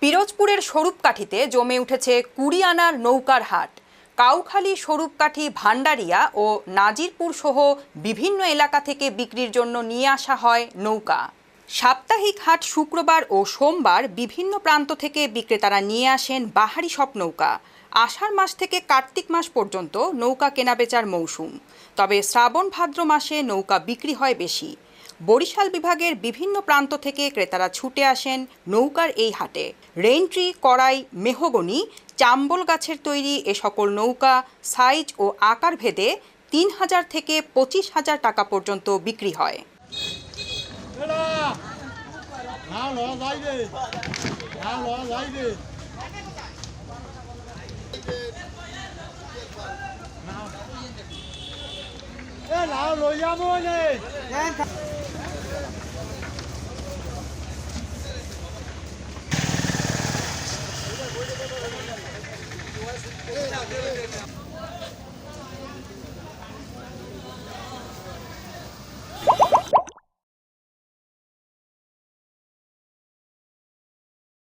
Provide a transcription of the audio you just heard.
পিরোজপুরের স্বরূপকাঠিতে জমে উঠেছে ২০ আনার নৌকার হাট। কাউখালী, স্বরূপকাঠি, ভান্ডারিয়া ও নাজিরপুর সহ বিভিন্ন এলাকা থেকে বিক্রির জন্য নিয়ে আসা হয় নৌকা। সাপ্তাহিক হাট শুক্রবার ও সোমবার বিভিন্ন প্রান্ত থেকে বিক্রেতারা নিয়ে আসেন বাহারি সব নৌকা। আষাঢ় মাস থেকে কার্তিক মাস পর্যন্ত নৌকা কেনাবেচার মৌসুম, তবে শ্রাবণ ভাদ্র মাসে নৌকা বিক্রি হয় বেশি। বরিশাল বিভাগের বিভিন্ন প্রান্ত থেকে ক্রেতারা ছুটে আসেন নৌকার এই হাটে। রেইনট্রি, কড়াই, মেহগনি, চাম্বল গাছের তৈরি এ সকল নৌকা সাইজ ও আকার ভেদে ৩,০০০ থেকে ২৫,০০০ টাকা পর্যন্ত বিক্রি হয়।